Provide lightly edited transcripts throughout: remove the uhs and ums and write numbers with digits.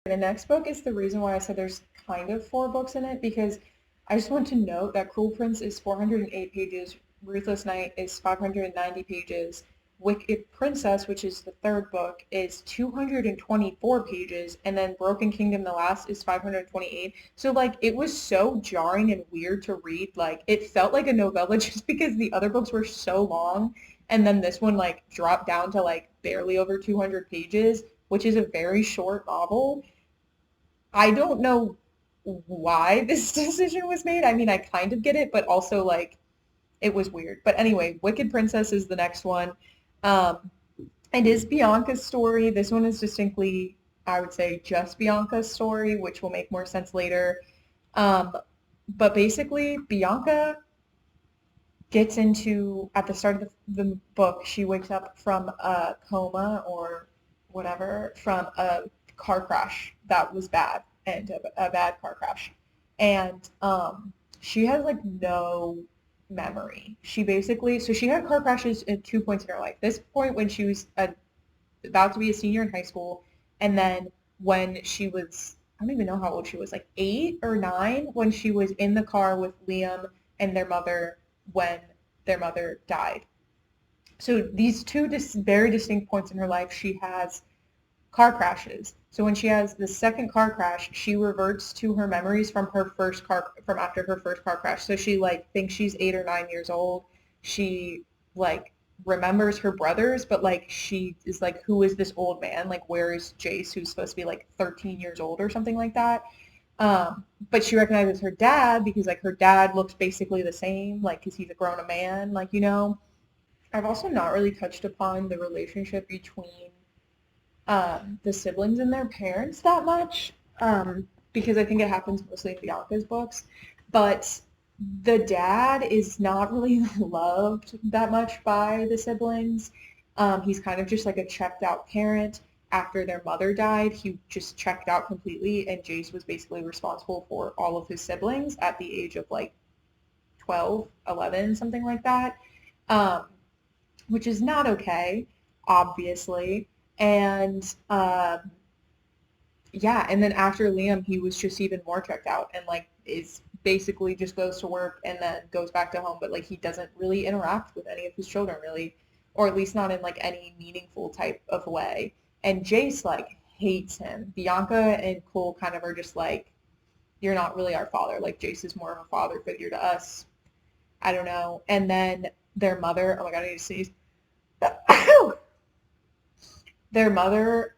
The next book is the reason why I said there's kind of four books in it, because I just want to note that Cruel Prince is 408 pages, Ruthless Night is 590 pages, Wicked Princess, which is the third book, is 224 pages, and then Broken Kingdom, the last, is 528. So, like, it was so jarring and weird to read. Like, it felt like a novella just because the other books were so long, and then this one, like, dropped down to, like, barely over 200 pages, which is a very short novel. I don't know why this decision was made. I mean, I kind of get it, but also like it was weird. But anyway, Wicked Princess is the next one. Um, it is Bianca's story. This one is distinctly, I would say, just Bianca's story, which will make more sense later. Um, but basically, Bianca gets into, at the start of the book, she wakes up from a coma or whatever from a car crash that was bad and a bad car crash. And she has like no memory. She basically, so she had car crashes at two points in her life. This point when she was about to be a senior in high school, and then when she was, I don't even know how old she was, like 8 or 9, when she was in the car with Liam and their mother when their mother died. So these two very distinct points in her life, she has car crashes. So when she has the second car crash, she reverts to her memories from after her first car crash. So she like thinks she's 8 or 9 years old. She like remembers her brothers, but like she is like, who is this old man? Like, where is Jace, who's supposed to be like 13 years old or something like that? But she recognizes her dad because like her dad looks basically the same, like because he's a grown man, like you know. I've also not really touched upon the relationship between the siblings and their parents that much, because I think it happens mostly in Bianca's books. But the dad is not really loved that much by the siblings. He's kind of just like a checked out parent. After their mother died, he just checked out completely, and Jace was basically responsible for all of his siblings at the age of like 12, 11, something like that, um, which is not okay, obviously. And yeah, and then after Liam, he was just even more checked out and like is basically just goes to work and then goes back to home, but like he doesn't really interact with any of his children really, or at least not in like any meaningful type of way. And Jace like hates him. Bianca and Cole kind of are just like, you're not really our father. Like Jace is more of a father figure to us. I don't know. And then their mother, oh my God, I need to sneeze. Their mother,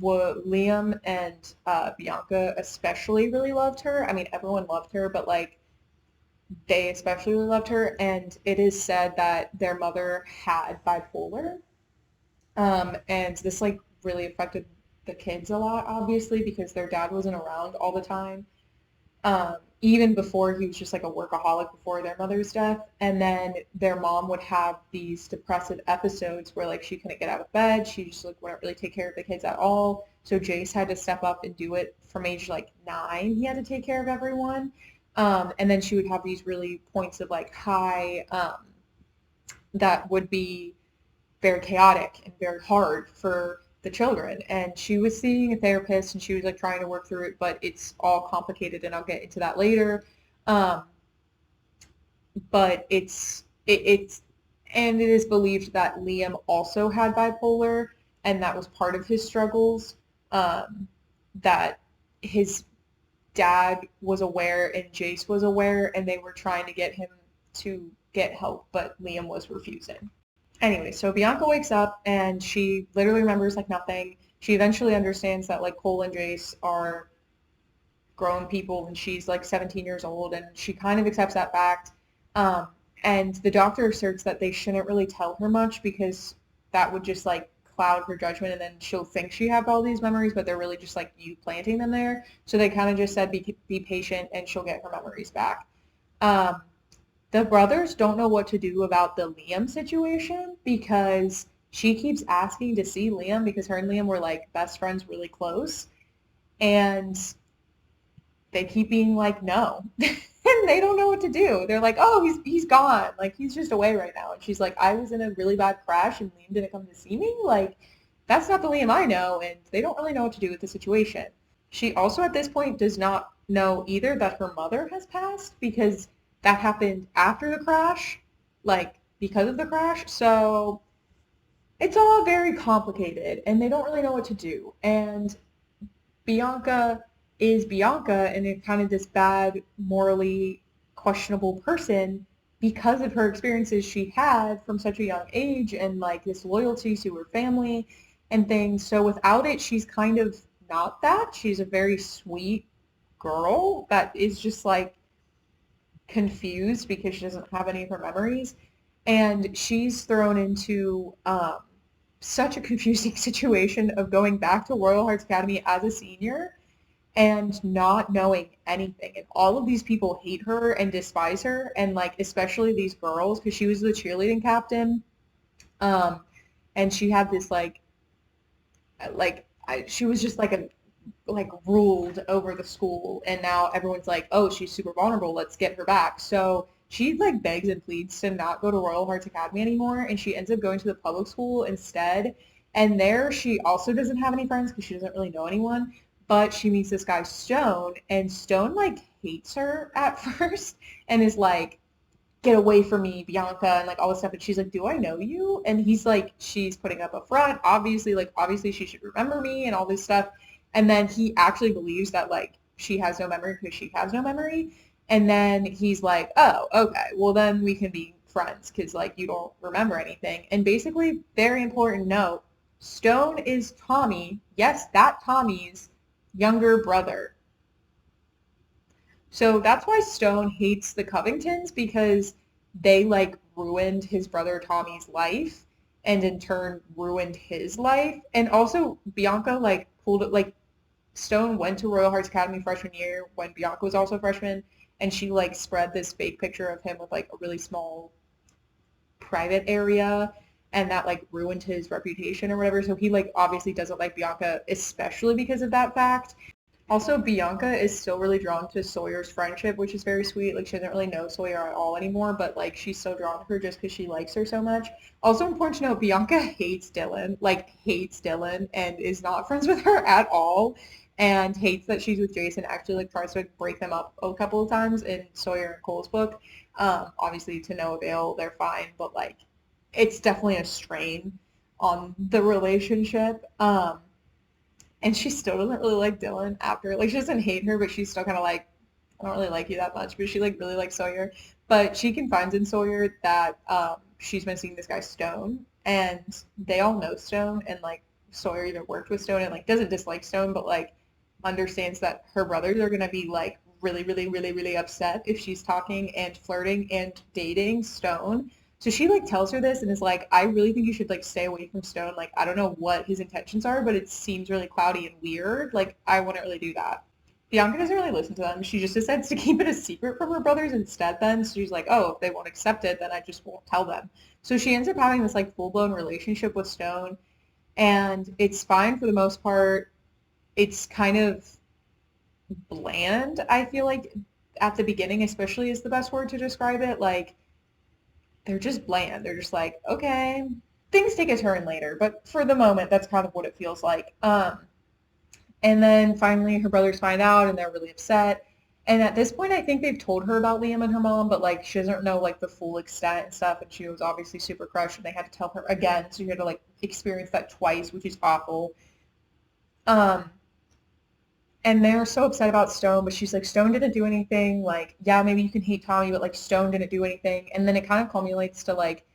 Liam and Bianca especially really loved her. I mean, everyone loved her, but like they especially really loved her. And it is said that their mother had bipolar, and this like really affected the kids a lot, obviously, because their dad wasn't around all the time. Even before he was just like a workaholic before their mother's death. And then their mom would have these depressive episodes where like she couldn't get out of bed. She just like wouldn't really take care of the kids at all. So Jace had to step up and do it from age like 9. He had to take care of everyone. And then she would have these really points of like high that would be very chaotic and very hard for the children. And she was seeing a therapist and she was like trying to work through it, but it's all complicated and I'll get into that later. Um, but it's and it is believed that Liam also had bipolar and that was part of his struggles. That his dad was aware and Jace was aware and they were trying to get him to get help, but Liam was refusing. Anyway, so Bianca wakes up and she literally remembers like nothing. She eventually understands that like Cole and Jace are grown people and she's like 17 years old and she kind of accepts that fact. Um, and the doctor asserts that they shouldn't really tell her much because that would just like cloud her judgment and then she'll think she have all these memories, but they're really just like you planting them there. So they kind of just said be patient and she'll get her memories back. Um, the brothers don't know what to do about the Liam situation because she keeps asking to see Liam because her and Liam were like best friends, really close. And they keep being like, no. And they don't know what to do. They're like, oh, he's gone. Like, he's just away right now. And she's like, I was in a really bad crash and Liam didn't come to see me. Like, that's not the Liam I know. And they don't really know what to do with the situation. She also at this point does not know either that her mother has passed because that happened after the crash, like because of the crash. So it's all very complicated and they don't really know what to do. And Bianca is Bianca and it's kind of this bad, morally questionable person because of her experiences she had from such a young age and like this loyalty to her family and things. So without it, she's kind of not that. She's a very sweet girl that is just like confused because she doesn't have any of her memories. And she's thrown into such a confusing situation of going back to Royal Hearts Academy as a senior and not knowing anything. And all of these people hate her and despise her, and like especially these girls because she was the cheerleading captain. Um, and she had this she was just like a like ruled over the school, and now everyone's like, oh, she's super vulnerable, let's get her back. So she like begs and pleads to not go to Royal Hearts Academy anymore, and she ends up going to the public school instead. And there she also doesn't have any friends because she doesn't really know anyone, but she meets this guy Stone, and Stone like hates her at first and is like, get away from me, Bianca, and like all this stuff. And she's like, do I know you? And he's like, she's putting up a front. Obviously, like obviously she should remember me and all this stuff. And then he actually believes that like she has no memory because she has no memory. And then he's like, oh, okay, well then we can be friends because like you don't remember anything. And basically, very important note, Stone is Tommy. Yes, that Tommy's younger brother. So that's why Stone hates the Covingtons because they like ruined his brother Tommy's life and in turn ruined his life. And also Bianca like pulled it like Stone went to Royal Hearts Academy freshman year when Bianca was also a freshman and she like spread this fake picture of him with like a really small private area and that like ruined his reputation or whatever. So he like obviously doesn't like Bianca, especially because of that fact. Also, Bianca is still really drawn to Sawyer's friendship, which is very sweet. Like, she doesn't really know Sawyer at all anymore, but, like, she's so drawn to her just because she likes her so much. Also important to note, Bianca hates Dylan, and is not friends with her at all, and hates that she's with Jason, actually, like, tries to like, break them up a couple of times in Sawyer and Cole's book. Obviously, to no avail, they're fine, but, like, it's definitely a strain on the relationship. And she still doesn't really like Dylan after. Like, she doesn't hate her, but she's still kind of like, I don't really like you that much. But she, like, really likes Sawyer. But she confides in Sawyer that she's been seeing this guy Stone. And they all know Stone. And, like, Sawyer even worked with Stone and, like, doesn't dislike Stone, but, like, understands that her brothers are going to be, like, really, really, really, really upset if she's talking and flirting and dating Stone. So she like tells her this and is like, I really think you should like stay away from Stone. Like, I don't know what his intentions are, but it seems really cloudy and weird. Like, I wouldn't really do that. Bianca doesn't really listen to them. She just decides to keep it a secret from her brothers instead then. So she's like, oh, if they won't accept it, then I just won't tell them. So she ends up having this like full-blown relationship with Stone and it's fine for the most part. It's kind of bland, I feel like at the beginning especially is the best word to describe it. Like they're just bland. They're just like, okay, things take a turn later, but for the moment, that's kind of what it feels like. And then finally, her brothers find out, and they're really upset. And at this point, I think they've told her about Liam and her mom, but like she doesn't know like the full extent and stuff. And she was obviously super crushed, and they had to tell her again, so you had to like experience that twice, which is awful. Um, and they're so upset about Stone, but she's like, Stone didn't do anything. Like, yeah, maybe you can hate Tommy, but like Stone didn't do anything. And then it kind of culminates to like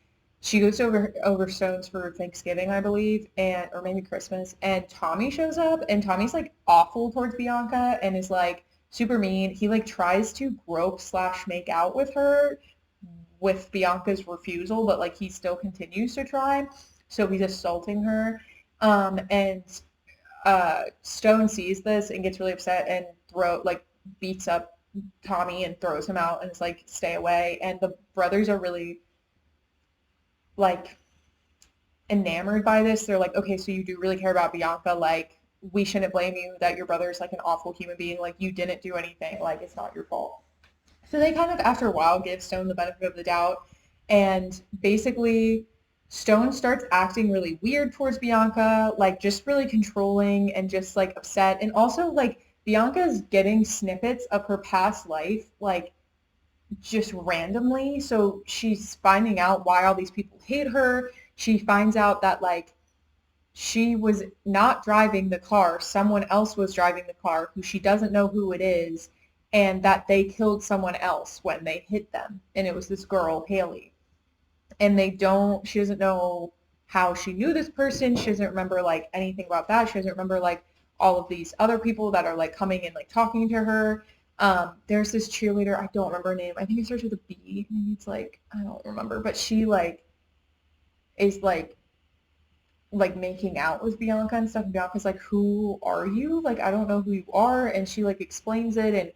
she goes over Stone's for Thanksgiving, I believe, and or maybe Christmas, and Tommy shows up, and Tommy's like awful towards Bianca and is like super mean. He like tries to grope slash make out with her with Bianca's refusal, but like he still continues to try. So he's assaulting her. And Stone sees this and gets really upset and beats up Tommy and throws him out and is like, stay away. And the brothers are really like enamored by this. They're like, okay, so you do really care about Bianca. Like, we shouldn't blame you that your brother's like an awful human being. Like, you didn't do anything. Like, it's not your fault. So they kind of, after a while, give Stone the benefit of the doubt. And basically, Stone starts acting really weird towards Bianca, like just really controlling and just like upset. And also, like, Bianca's getting snippets of her past life, like just randomly. So she's finding out why all these people hate her. She finds out that like she was not driving the car. Someone else was driving the car who she doesn't know who it is, and that they killed someone else when they hit them. And it was this girl, Haley. And she doesn't know how she knew this person. She doesn't remember like anything about that. She doesn't remember like all of these other people that are like coming and like talking to her. There's this cheerleader, I don't remember her name. I think it starts with a B. Maybe it's like, I don't remember, but she like is like making out with Bianca and stuff. And Bianca's like, who are you? Like, I don't know who you are. And she like explains it and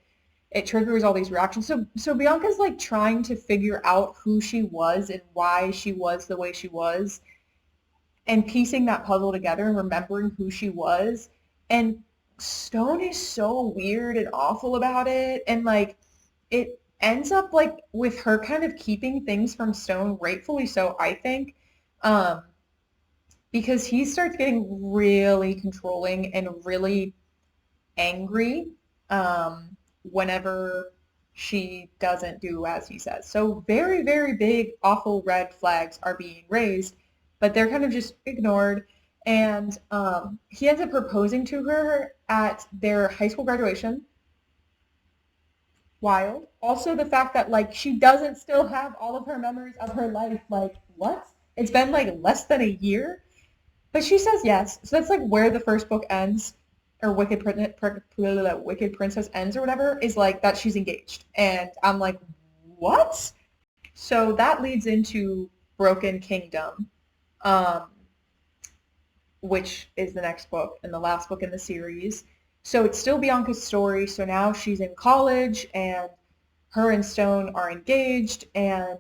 it triggers all these reactions. So Bianca's like trying to figure out who she was and why she was the way she was and piecing that puzzle together and remembering who she was. And Stone is so weird and awful about it. And like it ends up like with her kind of keeping things from Stone, rightfully so, I think. Um, because he starts getting really controlling and really angry whenever she doesn't do as he says. So very, very big, awful red flags are being raised, but they're kind of just ignored. And he ends up proposing to her at their high school graduation. Wild. Also, the fact that like she doesn't still have all of her memories of her life. Like what? It's been like less than a year. But she says yes. So that's like where the first book ends, or Wicked Princess ends or whatever, is like that she's engaged. And I'm like, what? So that leads into Broken Kingdom, um, which is the next book and the last book in the series. So it's still Bianca's story. So now she's in college and her and Stone are engaged and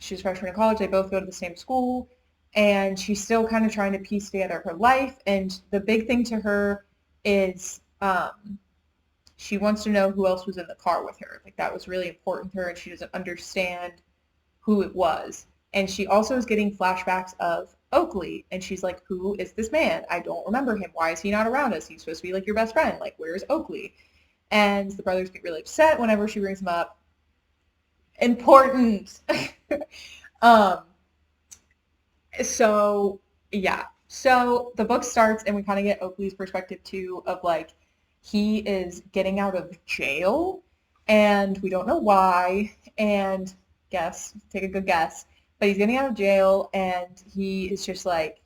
she's a freshman in college. They both go to the same school and she's still kind of trying to piece together her life. And the big thing to her is she wants to know who else was in the car with her. Like that was really important to her and she doesn't understand who it was. And she also is getting flashbacks of Oakley. And she's like, who is this man? I don't remember him. Why is he not around us? He's supposed to be like your best friend. Like, where's Oakley? And the brothers get really upset whenever she brings him up. Important. um, so yeah. So the book starts and we kind of get Oakley's perspective too of like he is getting out of jail and we don't know why and take a good guess. But he's getting out of jail and he is just like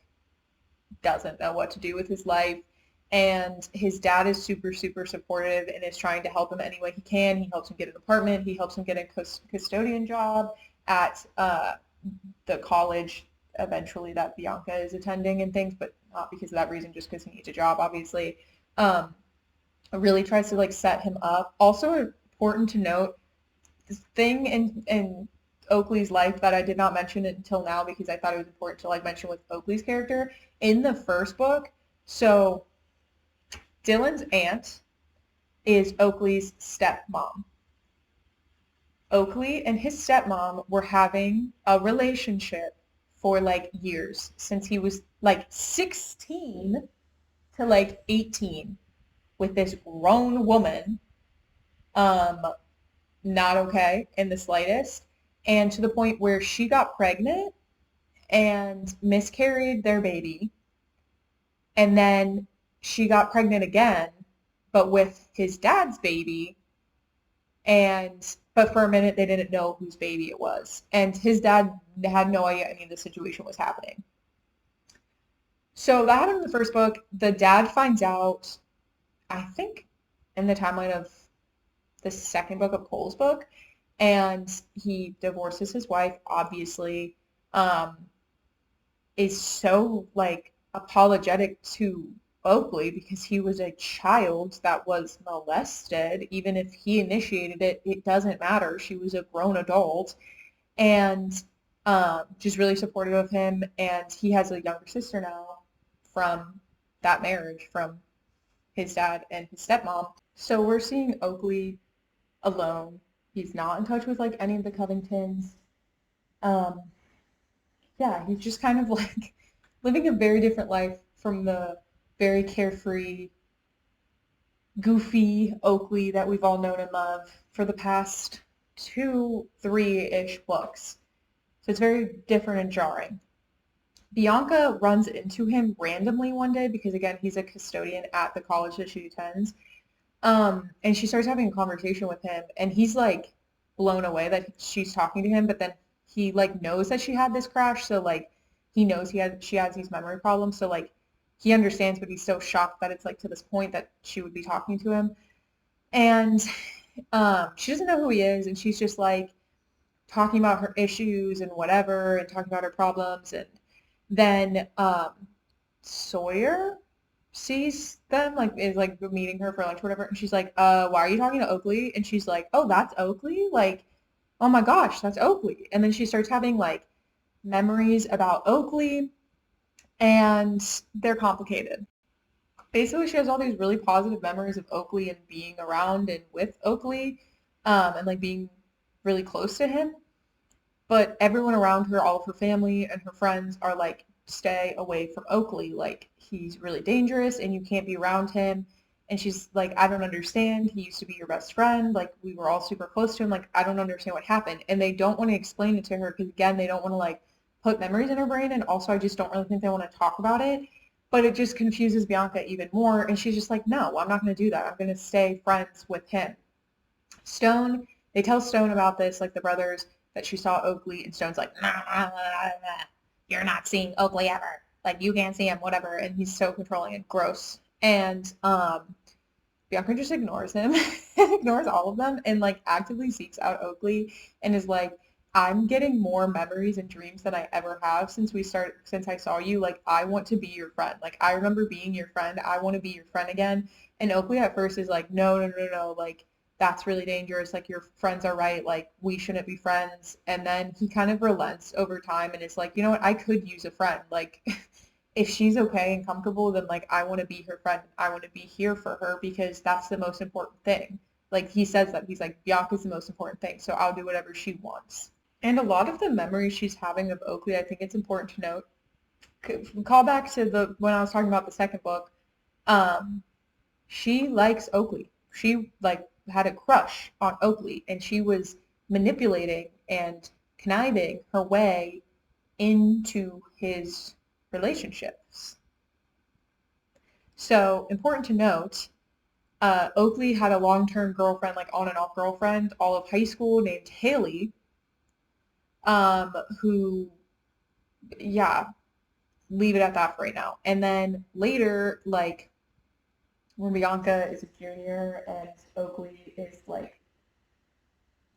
doesn't know what to do with his life. And his dad is super, super supportive and is trying to help him any way he can. He helps him get an apartment. He helps him get a custodian job at the college eventually that Bianca is attending and things, but not because of that reason, just because he needs a job, obviously. Really tries to like set him up. Also important to note, this thing in Oakley's life that I did not mention until now because I thought it was important to like mention with Oakley's character in the first book. So Dylan's aunt is Oakley's stepmom. Oakley and his stepmom were having a relationship for like years since he was like 16 to like 18 with this grown woman. Not okay in the slightest. And to the point where she got pregnant and miscarried their baby. And then she got pregnant again, but with his dad's baby. But for a minute they didn't know whose baby it was. And his dad had no idea any of the situation was happening. So that happened in the first book. The dad finds out, I think, in the timeline of the second book of Cole's book, and he divorces his wife, obviously, is so like apologetic to Oakley because he was a child that was molested. Even if he initiated it, it doesn't matter. She was a grown adult and just really supportive of him. And he has a younger sister now from that marriage from his dad and his stepmom. So we're seeing Oakley alone. He's not in touch with like any of the Covingtons. Um, yeah, he's just kind of like living a very different life from the very carefree goofy Oakley that we've all known and loved for the past two, three-ish books. So it's very different and jarring. Bianca runs into him randomly one day because again, he's a custodian at the college that she attends. And she starts having a conversation with him and he's like blown away that she's talking to him, but then he like knows that she had this crash, so like he knows she has these memory problems, so like he understands, but he's so shocked that it's like to this point that she would be talking to him. And she doesn't know who he is and she's just like talking about her issues and whatever and talking about her problems, and then Sawyer sees them, like is like meeting her for lunch or whatever, and she's like, why are you talking to Oakley? And she's like, oh, that's Oakley? Like, oh my gosh, that's Oakley. And then she starts having like memories about Oakley and they're complicated. Basically, she has all these really positive memories of Oakley and being around and with Oakley, and like being really close to him. But everyone around her, all of her family and her friends are like, stay away from Oakley. Like, he's really dangerous and you can't be around him. And she's like, I don't understand. He used to be your best friend. Like, we were all super close to him. Like, I don't understand what happened. And they don't want to explain it to her because, again, they don't want to like put memories in her brain. And also, I just don't really think they want to talk about it. But it just confuses Bianca even more. And she's just like, no, I'm not going to do that. I'm going to stay friends with him. Stone, they tell Stone about this, like the brothers, that she saw Oakley, and Stone's like, nah, nah, nah, nah, you're not seeing Oakley ever. Like, you can't see him, whatever. And he's so controlling and gross. And Bianca just ignores him, ignores all of them, and like actively seeks out Oakley and is like, I'm getting more memories and dreams than I ever have since I saw you. Like, I want to be your friend. Like, I remember being your friend. I want to be your friend again. And Oakley at first is like, no, no, no, no. Like, that's really dangerous. Like, your friends are right. Like, we shouldn't be friends. And then he kind of relents over time and it's like, you know what? I could use a friend. Like, if she's okay and comfortable, then like I want to be her friend. I want to be here for her because that's the most important thing. Like, he says that. He's like, Bianca's the most important thing, so I'll do whatever she wants. And a lot of the memories she's having of Oakley, I think it's important to note. Call back to the when I was talking about the second book. Um, she likes Oakley. She like had a crush on Oakley, and she was manipulating and conniving her way into his relationships. So important to note, Oakley had a long-term girlfriend, like on and off girlfriend, all of high school named Haley, who, yeah, leave it at that for right now. And then later, like when Bianca is a junior and Oakley is like,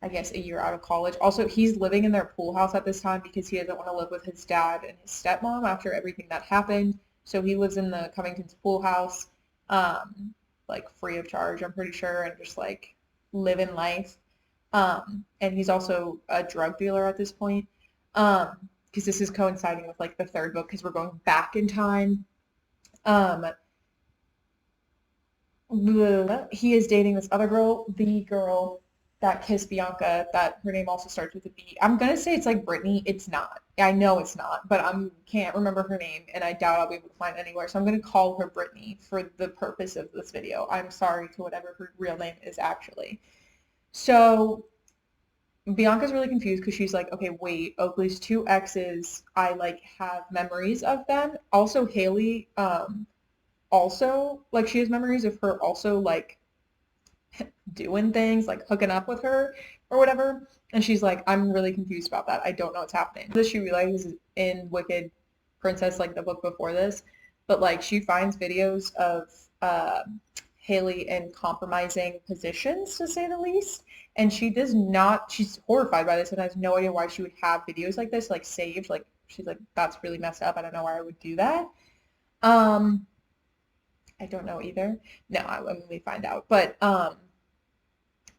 I guess, a year out of college. Also, he's living in their pool house at this time because he doesn't want to live with his dad and his stepmom after everything that happened. So he lives in the Covington's pool house, like free of charge, I'm pretty sure, and just like living life. And he's also a drug dealer at this point. Because this is coinciding with like the third book because we're going back in time. Um, he is dating this other girl, the girl that kissed Bianca, that her name also starts with a B. I'm gonna say it's like Brittany. It's not. I know it's not, but I can't remember her name, and I doubt I'll be able to find it anywhere. So I'm gonna call her Brittany for the purpose of this video. I'm sorry to whatever her real name is actually. So Bianca's really confused because she's like, okay, wait, Oakley's two exes, I like have memories of them. Also, Haley, also like she has memories of her also like doing things like hooking up with her or whatever, and she's like, I'm really confused about that. I don't know what's happening. This she realizes in Wicked Princess, like the book before this, but like she finds videos of Haley in compromising positions, to say the least, and she does not, she's horrified by this and has no idea why she would have videos like this like saved. Like, she's like, that's really messed up. I don't know why I would do that. I don't know either. No, when we find out. But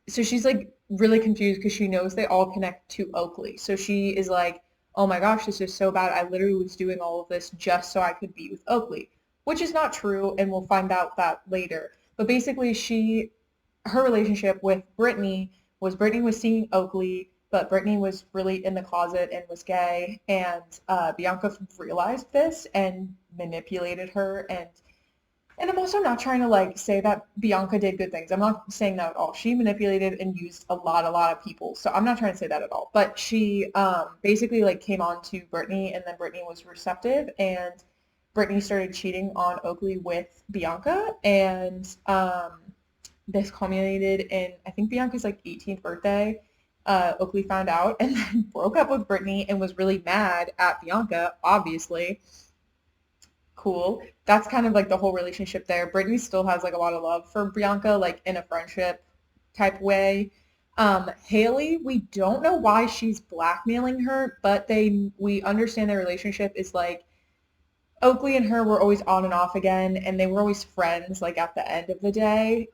so she's like really confused because she knows they all connect to Oakley. So she is like, oh my gosh, this is so bad. I literally was doing all of this just so I could be with Oakley, which is not true, and we'll find out that later. But basically, her relationship with Brittany was seeing Oakley, but Brittany was really in the closet and was gay, and Bianca realized this and manipulated her and And I'm also not trying to like say that Bianca did good things. I'm not saying that at all. She manipulated and used a lot of people. So I'm not trying to say that at all. But she basically like came on to Brittany and then Brittany was receptive and Brittany started cheating on Oakley with Bianca and this culminated in I think Bianca's like 18th birthday. Oakley found out and then broke up with Brittany and was really mad at Bianca, obviously. Cool. That's kind of like the whole relationship there. Brittany still has like a lot of love for Bianca, like in a friendship type way. Haley, we don't know why she's blackmailing her, but we understand their relationship is like Oakley and her were always on and off again, and they were always friends, like at the end of the day.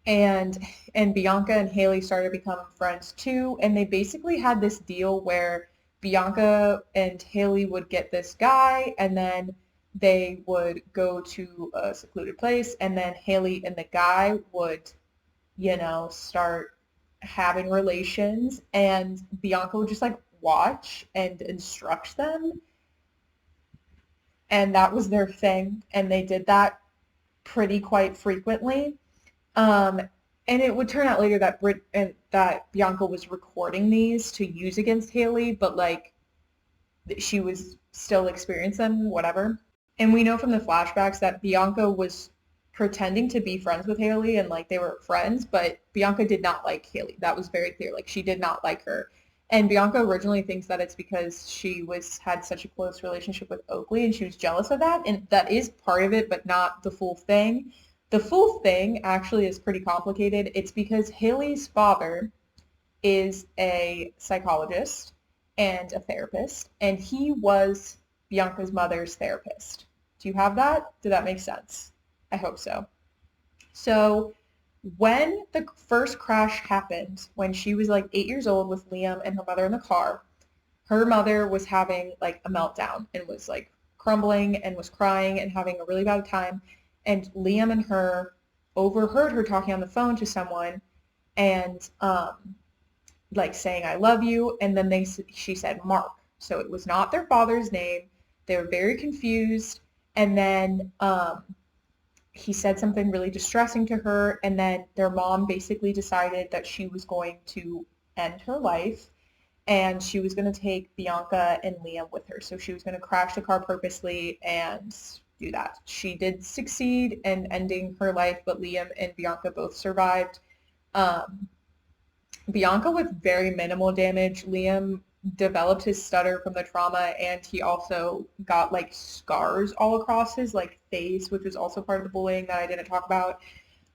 And Bianca and Haley started to become friends too, and they basically had this deal where Bianca and Haley would get this guy, and then they would go to a secluded place, and then Haley and the guy would, start having relations, and Bianca would just like watch and instruct them, and that was their thing, and they did that pretty quite frequently. Um, and it would turn out later that that Bianca was recording these to use against Haley, but like she was still experiencing them, whatever. And we know from the flashbacks that Bianca was pretending to be friends with Haley and like they were friends, but Bianca did not like Haley. That was very clear. Like she did not like her. And Bianca originally thinks that it's because she had such a close relationship with Oakley and she was jealous of that. And that is part of it, but not the full thing. The full thing actually is pretty complicated. It's because Haley's father is a psychologist and a therapist, and he was Bianca's mother's therapist. Do you have that? Did that make sense? I hope so. So when the first crash happened, when she was like 8 years old with Liam and her mother in the car, her mother was having like a meltdown and was like crumbling and was crying and having a really bad time. And Liam and her overheard her talking on the phone to someone and like saying I love you, and then she said Mark. So it was not their father's name. They were very confused, and then he said something really distressing to her, and then their mom basically decided that she was going to end her life and she was going to take Bianca and Liam with her. So she was going to crash the car purposely and do that. She did succeed in ending her life, but Liam and Bianca both survived. Um, Bianca with very minimal damage. Liam developed his stutter from the trauma and he also got like scars all across his like face, which was also part of the bullying that I didn't talk about.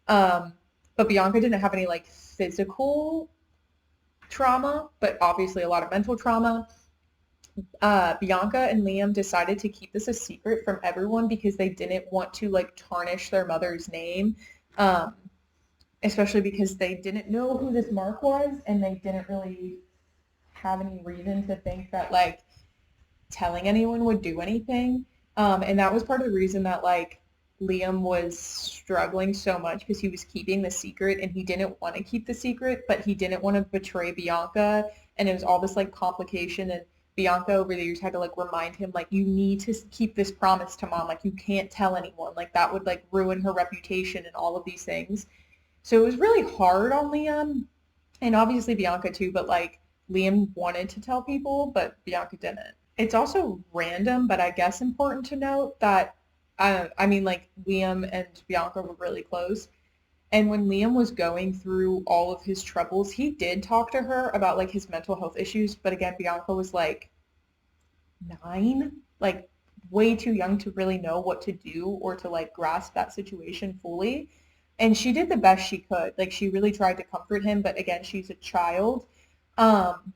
But Bianca didn't have any like physical trauma, but obviously a lot of mental trauma. Bianca and Liam decided to keep this a secret from everyone because they didn't want to like tarnish their mother's name. Um, Especially because they didn't know who this Mark was and they didn't really have any reason to think that like telling anyone would do anything. And that was part of the reason that like Liam was struggling so much because he was keeping the secret and he didn't want to keep the secret, but he didn't want to betray Bianca. And it was all this like complication and Bianca over the years had to like remind him like you need to keep this promise to mom, like you can't tell anyone, like that would like ruin her reputation and all of these things. So it was really hard on Liam and obviously Bianca too, but like Liam wanted to tell people, but Bianca didn't. It's also random, but I guess important to note that I mean like Liam and Bianca were really close. And when Liam was going through all of his troubles, he did talk to her about like his mental health issues, but again, Bianca was like 9, like way too young to really know what to do or to like grasp that situation fully. And she did the best she could. Like she really tried to comfort him, but again, she's a child. Um,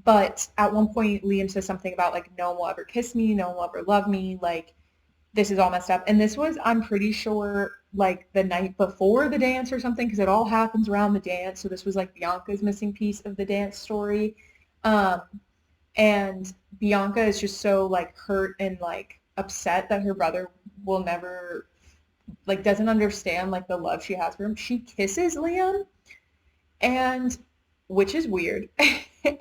but at one point, Liam says something about like no one will ever kiss me, no one will ever love me, like this is all messed up. And this was, I'm pretty sure, like the night before the dance or something, because it all happens around the dance. So this was like Bianca's missing piece of the dance story. Um, and Bianca is just so like hurt and like upset that her brother will never like doesn't understand like the love she has for him. She kisses Liam and which is weird.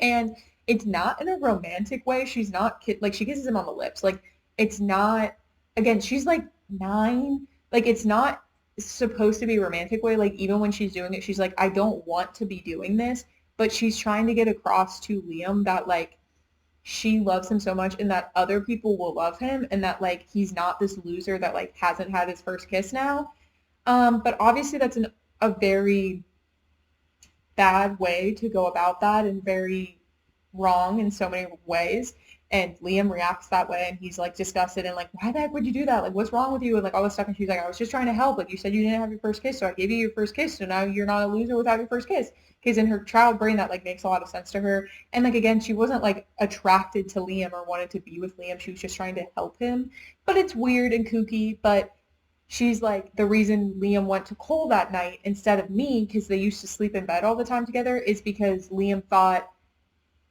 And it's not in a romantic way. She's not like she kisses him on the lips. Like it's not again, she's like 9. Like it's not supposed to be a romantic way. Like even when she's doing it, she's like, I don't want to be doing this, but she's trying to get across to Liam that like she loves him so much and that other people will love him and that like he's not this loser that like hasn't had his first kiss now. But obviously that's a very bad way to go about that and very wrong in so many ways. And Liam reacts that way and he's like disgusted and like, why the heck would you do that? Like, what's wrong with you? And like all this stuff. And she's like, I was just trying to help. Like you said you didn't have your first kiss, so I gave you your first kiss. So now you're not a loser without your first kiss. Because in her child brain that like makes a lot of sense to her. And like again, she wasn't like attracted to Liam or wanted to be with Liam. She was just trying to help him. But it's weird and kooky, but she's like, the reason Liam went to Cole that night instead of me, because they used to sleep in bed all the time together, is because Liam thought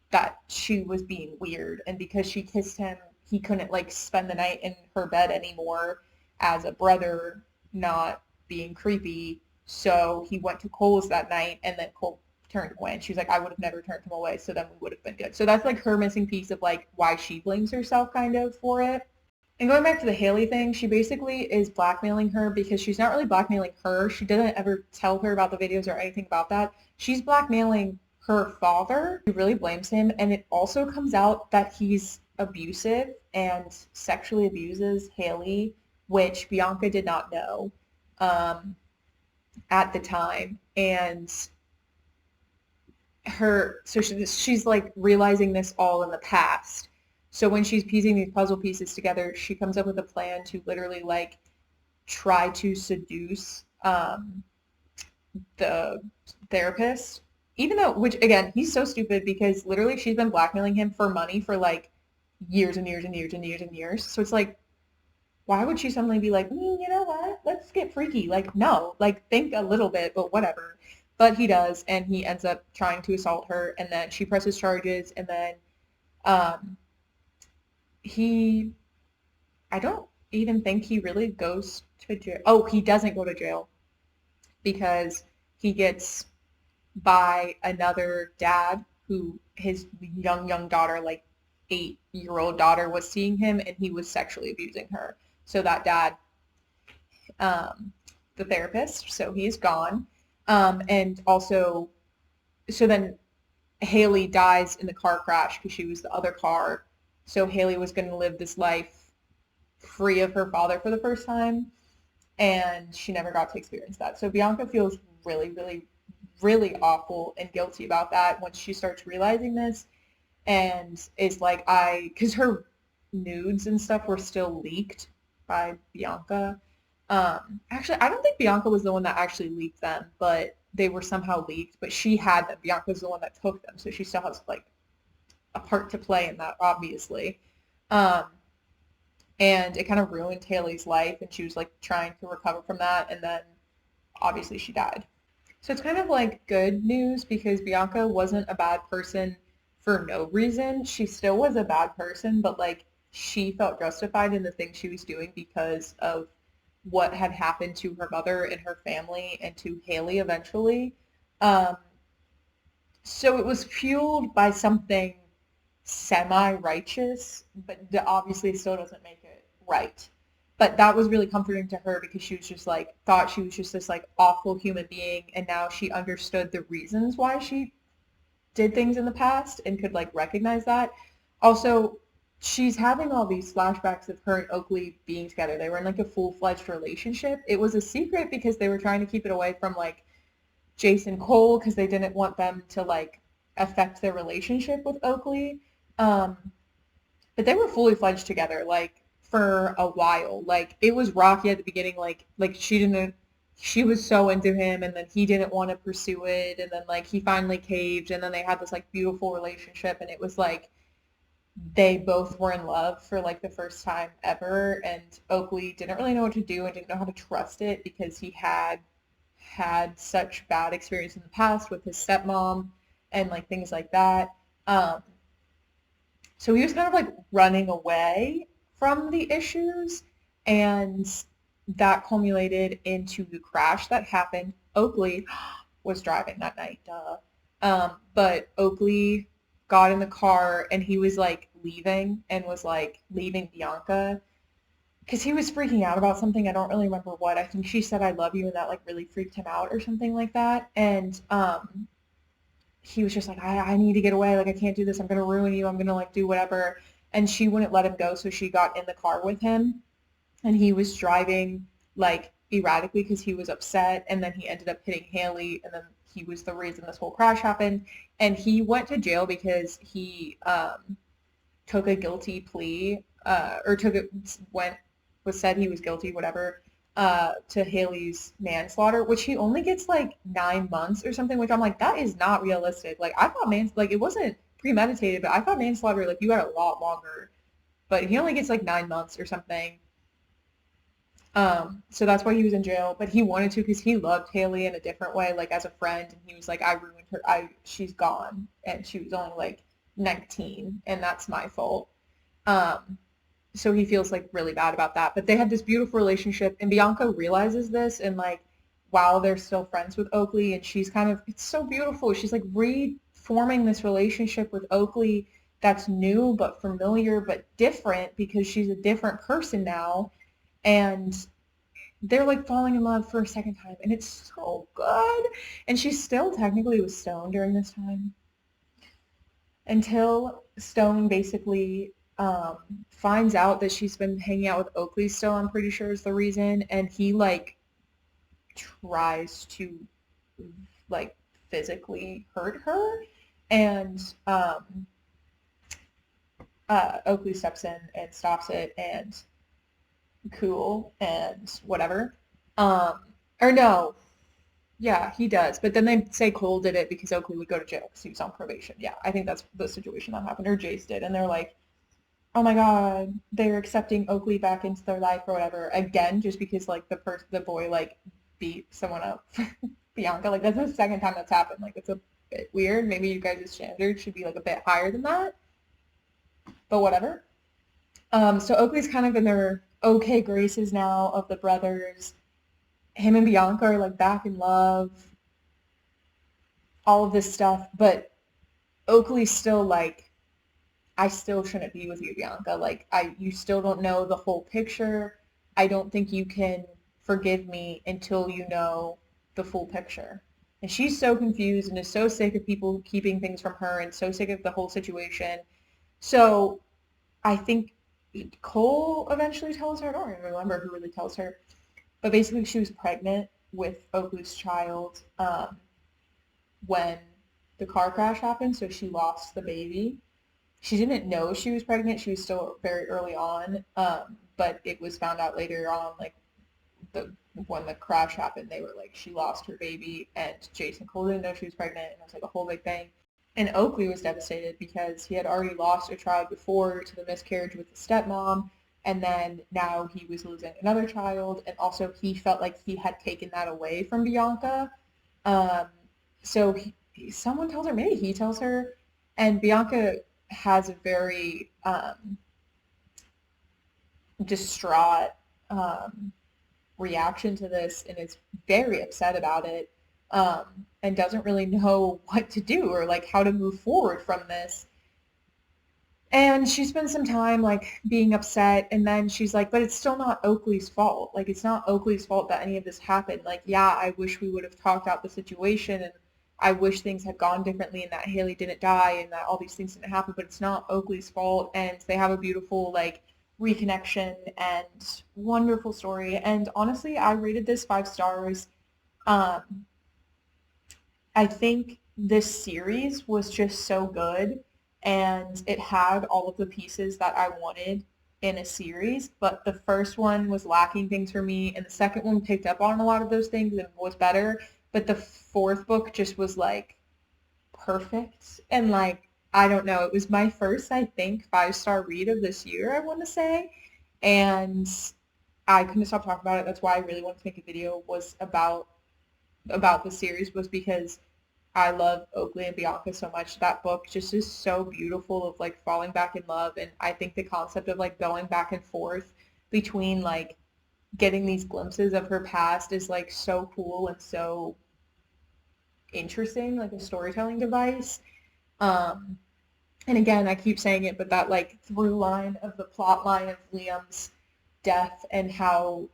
that she was being weird. And because she kissed him, he couldn't like spend the night in her bed anymore as a brother, not being creepy. So he went to Cole's that night and then Cole turned him away. And she was like, I would have never turned him away. So then we would have been good. So that's like her missing piece of like why she blames herself kind of for it. And going back to the Haley thing, she basically is blackmailing her because she's not really blackmailing her. She doesn't ever tell her about the videos or anything about that. She's blackmailing her father. She really blames him. And it also comes out that he's abusive and sexually abuses Haley, which Bianca did not know um, at the time. And she's like realizing this all in the past. So when she's piecing these puzzle pieces together, she comes up with a plan to literally like try to seduce the therapist. Even though, which again, he's so stupid because literally she's been blackmailing him for money for like years and years and years and years and years. So it's like, why would she suddenly be like, you know what? Let's get freaky. Like, no, like think a little bit, but whatever. But he does, and he ends up trying to assault her, and then she presses charges, and then um, he, I don't even think he really goes to jail. Oh, he doesn't go to jail because he gets by another dad who his young daughter, like 8-year-old daughter, was seeing him, and he was sexually abusing her. So that dad, the therapist, so he's gone. And also, so then Haley dies in the car crash because she was the other car. So Haley was going to live this life free of her father for the first time, and she never got to experience that. So Bianca feels really, really, really awful and guilty about that once she starts realizing this, and is like, because her nudes and stuff were still leaked by Bianca. Actually, I don't think Bianca was the one that actually leaked them, but they were somehow leaked. But she had them. Bianca was the one that took them, so she still has like a part to play in that, obviously. Um, and it kind of ruined Haley's life, and she was like trying to recover from that, and then obviously she died. So it's kind of like good news because Bianca wasn't a bad person for no reason. She still was a bad person, but like she felt justified in the things she was doing because of what had happened to her mother and her family and to Haley eventually. Um, so it was fueled by something semi-righteous, but obviously still doesn't make it right. But that was really comforting to her because she was just like, thought she was just this like awful human being, and now she understood the reasons why she did things in the past and could like recognize that. Also, she's having all these flashbacks of her and Oakley being together. They were in like a full-fledged relationship. It was a secret because they were trying to keep it away from like Jason Cole because they didn't want them to like affect their relationship with Oakley. Um, but they were fully fledged together like for a while. Like it was rocky at the beginning. Like she was so into him, and then he didn't want to pursue it, and then like he finally caved, and then they had this like beautiful relationship, and it was like they both were in love for like the first time ever, and Oakley didn't really know what to do and didn't know how to trust it because he had such bad experience in the past with his stepmom and like things like that. Um, so he was kind of like running away from the issues, and that culminated into the crash that happened. Oakley was driving that night, duh. But Oakley got in the car and he was like leaving and was like leaving Bianca. because he was freaking out about something. I don't really remember what. I think she said I love you and that like really freaked him out or something like that. And he was just like, I need to get away. Like I can't do this. I'm gonna ruin you. I'm gonna like do whatever. And she wouldn't let him go, so she got in the car with him and he was driving like erratically because he was upset and then he ended up hitting Haley and then he was the reason this whole crash happened and he went to jail because he took a guilty plea or took it went was said he was guilty whatever to Haley's manslaughter, which he only gets like 9 months or something, which I'm like, that is not realistic. Like I thought like it wasn't premeditated, but I thought manslaughter like you got a lot longer, but he only gets like 9 months or something. So that's why he was in jail, but he wanted to because he loved Haley in a different way, like as a friend, and he was like, I ruined her. She's gone, and she was only like 19, and that's my fault. Um, so he feels like really bad about that. But they had this beautiful relationship, and Bianca realizes this, and like while they're still friends with Oakley, and she's kind of, it's so beautiful. She's like reforming this relationship with Oakley that's new but familiar but different because she's a different person now and they're like falling in love for a second time and it's so good and she still technically was stoned during this time until Stone basically finds out that she's been hanging out with Oakley still, I'm pretty sure is the reason, and he like tries to like physically hurt her and Oakley steps in and stops it and cool and whatever. Um, or no, yeah, he does. But then they say Cole did it because Oakley would go to jail because he was on probation. Yeah, I think that's the situation that happened. Or Jace did. And they're like, oh my God, they're accepting Oakley back into their life or whatever. Again, just because like the boy like beat someone up. Bianca, like that's the second time that's happened. Like it's a bit weird. Maybe you guys' standards should be like a bit higher than that. But whatever. So Oakley's kind of in their okay graces now of the brothers. Him and Bianca are like back in love, all of this stuff, but Oakley's still like, I still shouldn't be with you, Bianca. Like you still don't know the whole picture. I don't think you can forgive me until you know the full picture. And she's so confused and is so sick of people keeping things from her and so sick of the whole situation. So I think Cole eventually tells her, I don't even remember who really tells her, but basically she was pregnant with Oakley's child when the car crash happened, so she lost the baby. She didn't know she was pregnant. She was still very early on, but it was found out later on, like the when the crash happened, they were like she lost her baby, and Jason Cole didn't know she was pregnant, and it was like a whole big thing. And Oakley was devastated because he had already lost a child before to the miscarriage with the stepmom, and then now he was losing another child, and also he felt like he had taken that away from Bianca. Um, so someone tells her, maybe he tells her, and Bianca has a very distraught reaction to this and is very upset about it and doesn't really know what to do or like how to move forward from this. And she spends some time like being upset and then she's like, but it's still not Oakley's fault. Like it's not Oakley's fault that any of this happened. Like, yeah, I wish we would have talked out the situation and I wish things had gone differently and that Haley didn't die and that all these things didn't happen, but it's not Oakley's fault. And they have a beautiful like reconnection and wonderful story. And honestly, I rated this 5 stars. Um, I think this series was just so good and it had all of the pieces that I wanted in a series, but the first one was lacking things for me and the second one picked up on a lot of those things and was better, but the fourth book just was like perfect and like I don't know, it was my first I think 5 star read of this year, I want to say, and I couldn't stop talking about it. That's why I really wanted to make a video was about the series was because I love Oakley and Bianca so much. That book just is so beautiful of like falling back in love. And I think the concept of like going back and forth between like getting these glimpses of her past is like so cool and so interesting, like a storytelling device. Um, and again, I keep saying it, but that like through line of the plot line of Liam's death and how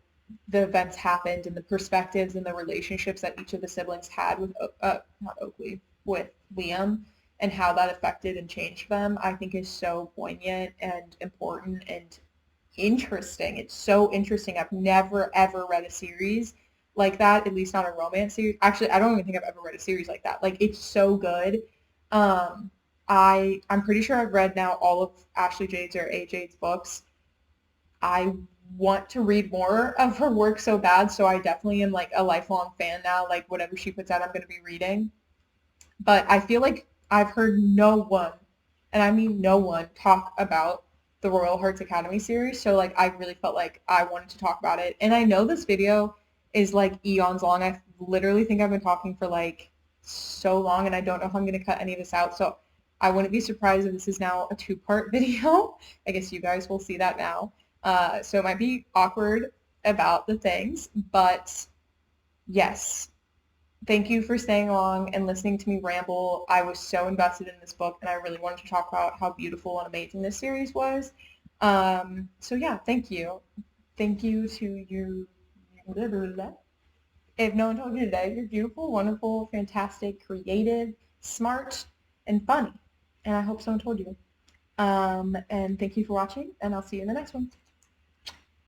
the events happened and the perspectives and the relationships that each of the siblings had with not Oakley, with Liam, and how that affected and changed them, I think is so poignant and important and interesting. It's so interesting. I've never ever read a series like that, at least not a romance series. Actually, I don't even think I've ever read a series like that. Like it's so good. Um, I'm pretty sure I've read now all of Ashley Jade's or AJ's books. I want to read more of her work so bad, so I definitely am like a lifelong fan now. Like whatever she puts out, I'm going to be reading. But I feel like I've heard no one, and I mean no one, talk about the Royal Hearts Academy series. So like I really felt like I wanted to talk about it. And I know this video is like eons long. I literally think I've been talking for like so long, and I don't know if I'm going to cut any of this out. So I wouldn't be surprised if this is now a two-part video. I guess you guys will see that now. So it might be awkward about the things, but yes, thank you for staying along and listening to me ramble. I was so invested in this book, and I really wanted to talk about how beautiful and amazing this series was. So yeah, thank you. Thank you to you. If no one told you today, you're beautiful, wonderful, fantastic, creative, smart, and funny. And I hope someone told you. And thank you for watching, and I'll see you in the next one.